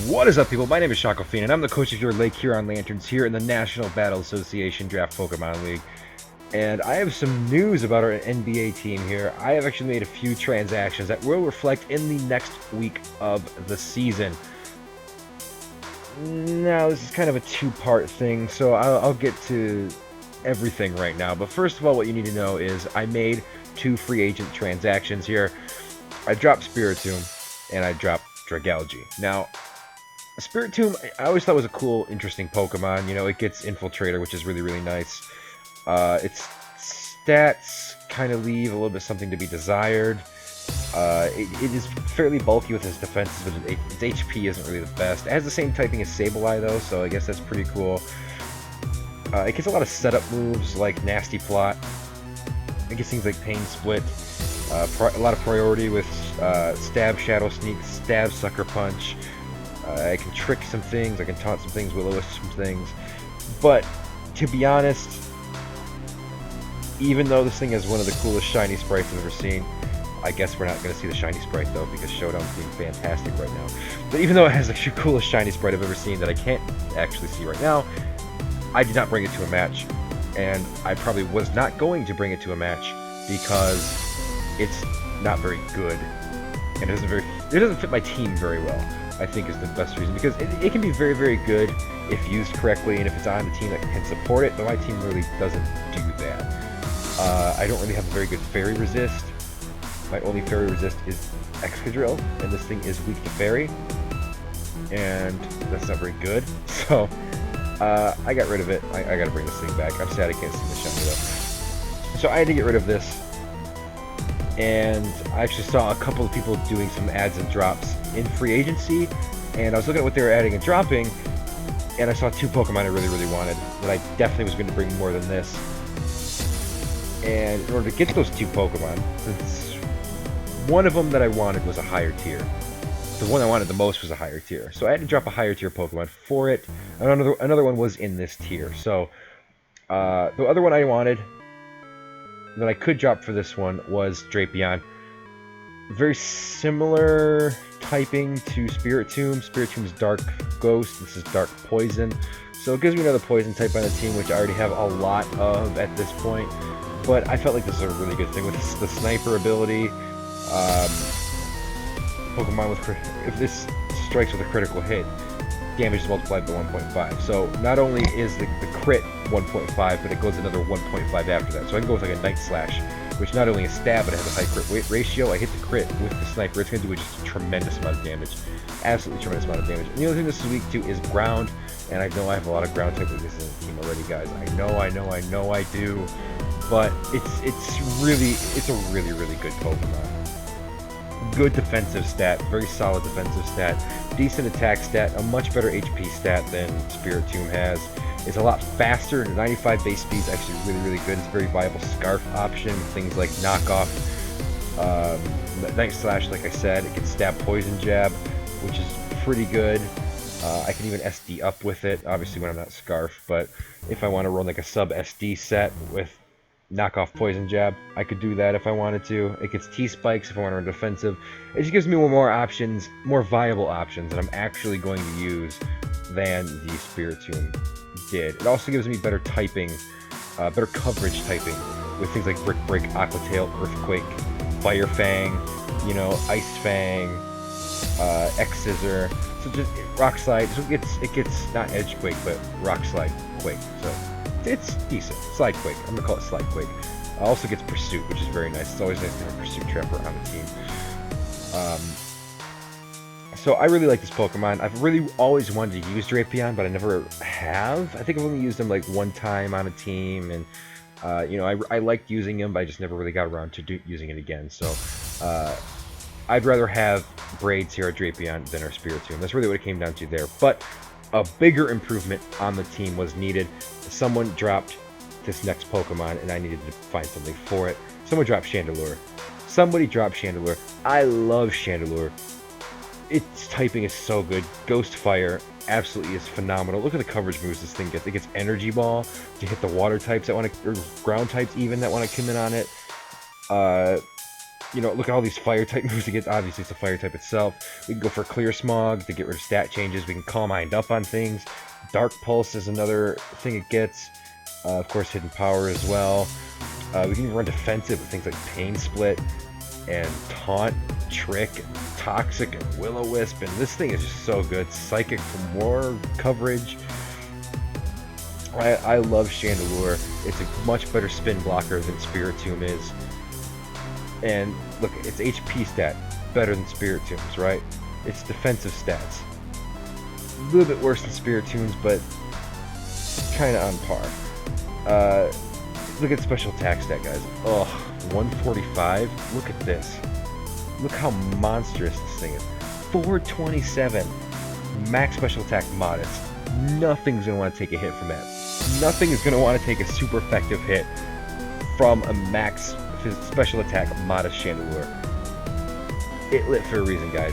What is up, people? My name is Shoquafina, and I'm the coach of your Lake Huron Lanturns here in the National Battle Association Draft Pokemon League. And I have some news about our NBA team here. I have actually made a few transactions that will reflect in the next week of the season. Now, this is kind of a two-part thing, so I'll get to everything right now. But first of all, what you need to know is I made two free agent transactions here. I dropped Spiritomb, and I dropped Dragalge. Now, Spiritomb, I always thought was a cool, interesting Pokemon. You know, it gets Infiltrator, which is really, really nice. Its stats kind of leave a little bit something to be desired. It is fairly bulky with its defenses, but its HP isn't really the best. It has the same typing as Sableye, though, so I guess that's pretty cool. It gets a lot of setup moves, like Nasty Plot. It gets things like Pain Split. A lot of priority with Stab, Shadow Sneak, Stab, Sucker Punch. I can trick some things, I can taunt some things, Will-O-Wisp some things. But, to be honest, even though this thing is one of the coolest shiny sprites I've ever seen, I guess we're not going to see the shiny sprite though, because Showdown's being fantastic right now. But even though it has the coolest shiny sprite I've ever seen that I can't actually see right now, I did not bring it to a match. And I probably was not going to bring it to a match, because it's not very good. And it doesn't fit my team very well, I think, is the best reason, because it can be very, very good if used correctly, and if it's on a team that can support it, but my team really doesn't do that. I don't really have a very good Fairy Resist. My only Fairy Resist is Excadrill, and this thing is weak to Fairy, and that's not very good, so I got rid of it. I gotta bring this thing back. I'm sad I can't see the shiny though. So I had to get rid of this, and I actually saw a couple of people doing some adds and drops in free agency, and I was looking at what they were adding and dropping, and I saw two Pokemon I really, really wanted, that I definitely was going to bring more than this. And in order to get those two Pokemon, since one of them that I wanted was a higher tier, the one I wanted the most was a higher tier, so I had to drop a higher tier Pokemon for it. Another one was in this tier, so the other one I wanted that I could drop for this one was Drapion. Very similar typing to Spiritomb. Spiritomb's Dark Ghost, this is Dark Poison. So it gives me another Poison type on the team, which I already have a lot of at this point. But I felt like this is a really good thing with the Sniper ability. Pokemon with if this strikes with a critical hit, damage is multiplied by 1.5. So not only is the crit 1.5, but it goes another 1.5 after that. So I can go with like a Night Slash, which not only is stab, but it has a high crit ratio. I hit the crit with the Sniper, it's going to do just a tremendous amount of damage. Absolutely tremendous amount of damage. And the only thing this is weak to is ground, and I know I have a lot of ground type weaknesses in the team already, guys. I know I do. But it's a really, really good Pokemon. Good defensive stat, very solid defensive stat, decent attack stat, a much better HP stat than Spiritomb has. It's a lot faster, 95 base speed is actually really, really good. It's a very viable Scarf option, things like Knockoff, Night Slash, like I said. It can stab Poison Jab, which is pretty good. I can even SD up with it, obviously when I'm not Scarf, but if I want to run like a sub SD set with Knockoff Poison Jab, I could do that if I wanted to. It gets T-Spikes if I want to run defensive. It just gives me more options, more viable options that I'm actually going to use than the Spiritomb did. It also gives me better typing, better coverage typing, with things like Brick Break, Aqua Tail, Earthquake, Fire Fang, you know, Ice Fang, X Scissor. So just Rock Slide. So it gets not Edge Quake, but Rock Slide Quake. So it's decent. Slide Quake. I'm gonna call it Slide Quake. Also gets Pursuit, which is very nice. It's always nice to have a Pursuit Trapper on the team. So I really like this Pokemon. I've really always wanted to use Drapion, but I never have. I think I've only used him like one time on a team, and you know, I liked using him, but I just never really got around to using it again. So I'd rather have Braids here at Drapion than our Spiritomb. That's really what it came down to there. But a bigger improvement on the team was needed. Someone dropped this next Pokemon, and I needed to find something for it. Someone dropped Chandelure. Somebody dropped Chandelure. I love Chandelure. Its typing is so good. Ghost Fire absolutely is phenomenal. Look at the coverage moves this thing gets. It gets Energy Ball to hit the water types that want to, or ground types even, that want to come in on it. You know, look at all these fire type moves to get. Obviously, it's a fire type itself. We can go for Clear Smog to get rid of stat changes. We can Calm Mind up on things. Dark Pulse is another thing it gets. Of course, Hidden Power as well. We can even run defensive with things like Pain Split and Taunt, Trick, Toxic, and Will-O-Wisp. And this thing is just so good. Psychic for more coverage. I love Chandelure. It's a much better spin blocker than Spiritomb is. And look, it's HP stat better than Spiritomb's, right? It's defensive stats. A little bit worse than Spiritomb's, but kind of on par. Look at special attack stat, guys. Ugh, 145. Look at this. Look how monstrous this thing is. 427. Max special attack modest. Nothing's going to want to take a hit from that. Nothing is going to want to take a super effective hit from a max special attack modest Chandelure. It lit for a reason, guys.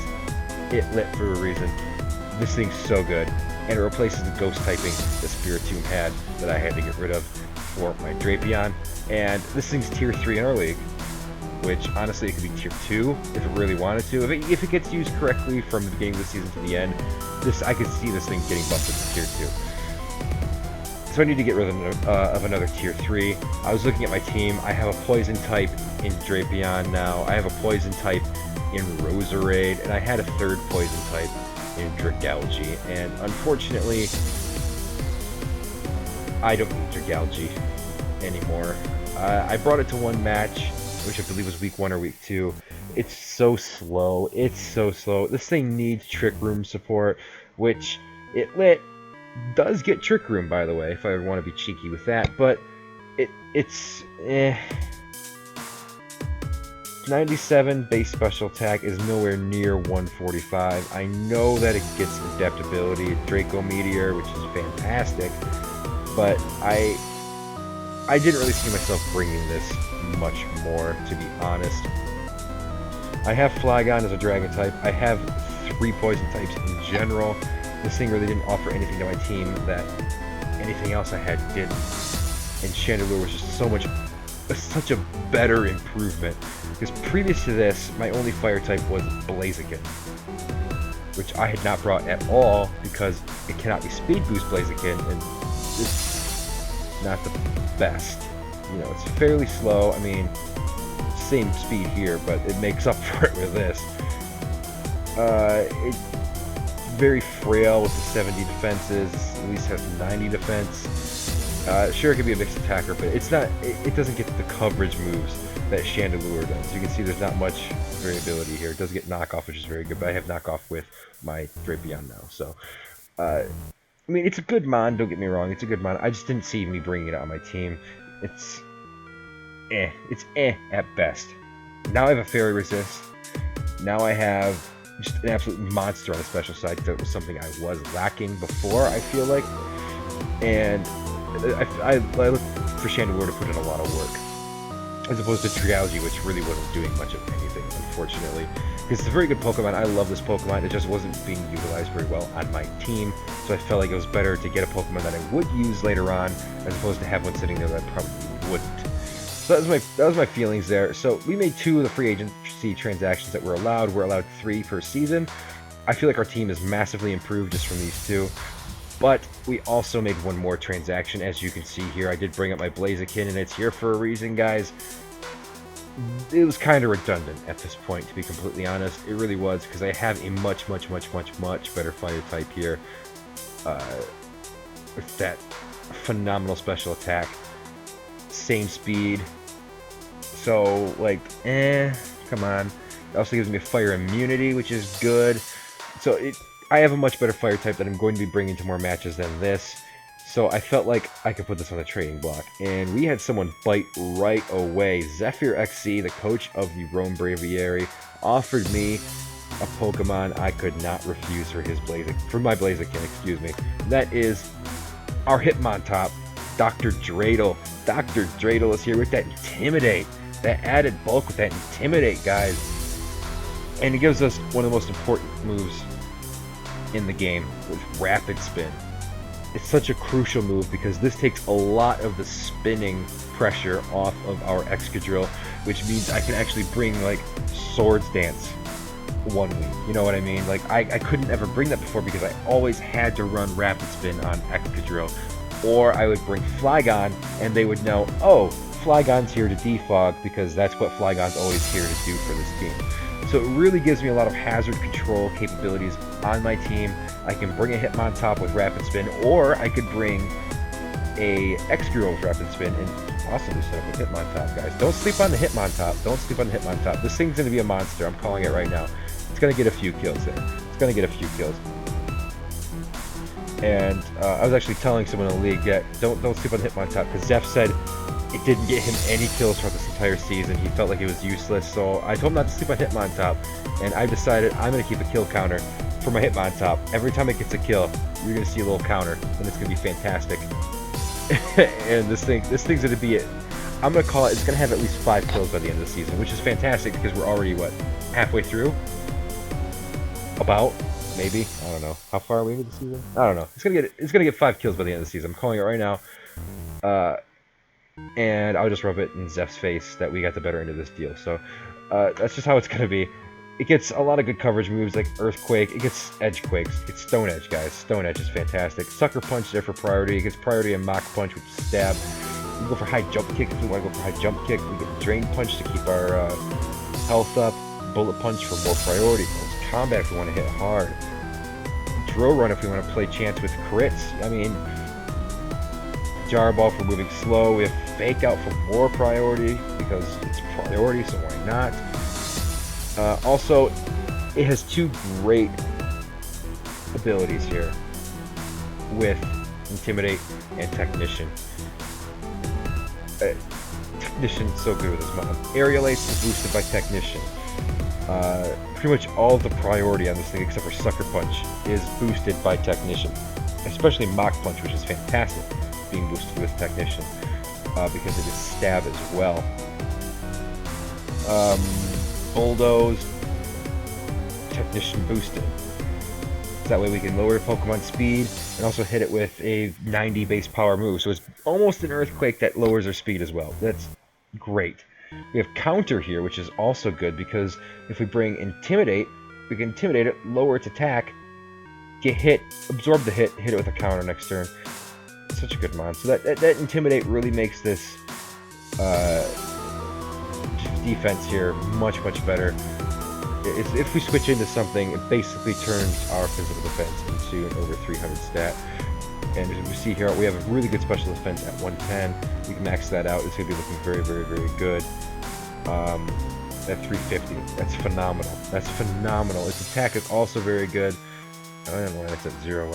It lit for a reason. This thing's so good. And it replaces the ghost typing that Spiritomb had that I had to get rid of for my Drapion. And this thing's tier 3 in our league, which honestly it could be tier 2 if it really wanted to. If it gets used correctly from the beginning of the season to the end, I could see this thing getting bumped into tier 2. So I need to get rid of another tier 3. I was looking at my team. I have a poison type in Drapion now. I have a poison type in Roserade, and I had a third poison type in Dragalge. And unfortunately, I don't need Dragalge anymore. I brought it to one match, which I believe was week 1 or week 2. It's so slow. It's so slow. This thing needs Trick Room support, which it does get Trick Room, by the way, if I want to be cheeky with that, but it's 97 base special attack is nowhere near 145. I know that it gets adaptability, Draco Meteor, which is fantastic, but I didn't really see myself bringing this much more, to be honest. I have Flygon as a Dragon type. I have 3 poison types in general. This thing really didn't offer anything to my team that anything else I had didn't. And Chandelure was just such a better improvement. Because previous to this, my only fire type was Blaziken, which I had not brought at all because it cannot be speed boost Blaziken, and it's not the best. You know, it's fairly slow. I mean, same speed here, but it makes up for it with this. It's very frail with the 70 defenses. At least has 90 defense. Sure, it could be a mixed attacker, but it's not. It doesn't get the coverage moves that Chandelure does. You can see there's not much variability here. It does get knockoff, which is very good, but I have knockoff with my Drapion now. So, I mean, it's a good mon. Don't get me wrong. It's a good mon. I just didn't see me bringing it on my team. It's at best. Now I have a Fairy Resist. Now I have just an absolute monster on the special side. That was something I was lacking before, I feel like. And I look for Chandelure to put in a lot of work, as opposed to Dragalge, which really wasn't doing much of anything, unfortunately. Because it's a very good Pokemon. I love this Pokemon. It just wasn't being utilized very well on my team. So I felt like it was better to get a Pokemon that I would use later on, as opposed to have one sitting there that I probably wouldn't. So that was my feelings there. So we made 2 of the free agency transactions that were allowed. We're allowed 3 per season. I feel like our team is massively improved just from these 2. But we also made 1 more transaction, as you can see here. I did bring up my Blaziken, and it's here for a reason, guys. It was kind of redundant at this point, to be completely honest. It really was, because I have a much better fire type here. With that phenomenal special attack. Same speed. So, like, come on. It also gives me a fire immunity, which is good. So, I have a much better fire type that I'm going to be bringing to more matches than this. So I felt like I could put this on the trading block. And we had someone bite right away. Zephyr XC, the coach of the Rome Braviary, offered me a Pokemon I could not refuse for my Blaziken, excuse me. That is our Hitmontop, Dr. Dreidel. Dr. Dreidel is here with that Intimidate. That added bulk with that Intimidate, guys. And it gives us one of the most important moves in the game, with Rapid Spin. It's such a crucial move because this takes a lot of the spinning pressure off of our Excadrill, which means I can actually bring like Swords Dance one week. You know what I mean? Like I couldn't ever bring that before because I always had to run Rapid Spin on Excadrill, or I would bring Flygon and they would know, oh, Flygon's here to defog because that's what Flygon's always here to do for this team. So it really gives me a lot of hazard control capabilities on my team. I can bring a Hitmontop with Rapid Spin, or I could bring a Excadrill with Rapid Spin and possibly set up a Hitmontop, guys. Don't sleep on the Hitmontop. Don't sleep on the Hitmontop. This thing's going to be a monster. I'm calling it right now. It's going to get a few kills there. It's going to get a few kills. And I was actually telling someone in the league that don't sleep on the Hitmontop, because Zeph said it didn't get him any kills throughout this entire season. He felt like it was useless, so I told him not to sleep on Hitmontop, and I decided I'm going to keep a kill counter for my Hitmontop. Every time it gets a kill, you're going to see a little counter, and it's going to be fantastic. And this thing's going to be it. I'm going to call it, it's going to have at least 5 kills by the end of the season, which is fantastic because we're already, what, halfway through? About? Maybe? I don't know. How far are we into the season? I don't know. It's gonna get 5 kills by the end of the season. I'm calling it right now. And I'll just rub it in Zeph's face that we got the better end of this deal. So that's just how it's gonna be. It gets a lot of good coverage moves like Earthquake. It gets Edge Quakes. It gets Stone Edge, guys. Stone Edge is fantastic. Sucker Punch there for priority. It gets priority and Mach Punch with Stab. We can go for High Jump Kick if we want to go for High Jump Kick. We get Drain Punch to keep our health up. Bullet Punch for more priority. Close Combat if we want to hit hard. Drill Run if we want to play chance with crits. I mean, Jar Ball for moving slow. We have Fake Out for more priority because it's priority, so why not? Also, it has 2 great abilities here with Intimidate and Technician. Technician's so good with his mod. Aerial Ace is boosted by Technician. Pretty much all the priority on this thing except for Sucker Punch is boosted by Technician, especially Mach Punch, which is fantastic being boosted with Technician because it is Stab as well. Bulldoze, Technician boosted. That way we can lower Pokemon speed and also hit it with a 90 base power move, so it's almost an Earthquake that lowers their speed as well. That's great. We have Counter here, which is also good because if we bring Intimidate, we can Intimidate it, lower its attack, get hit, absorb the hit, hit it with a counter next turn. Such a good mod. So that Intimidate really makes this defense here much better. If we switch into something, it basically turns our physical defense into an over 300 stat. And as we see here, we have a really good special defense at 110. We can max that out. It's going to be looking very good. At 350. That's phenomenal. That's phenomenal. Its attack is also very good. I don't know why that's at 0.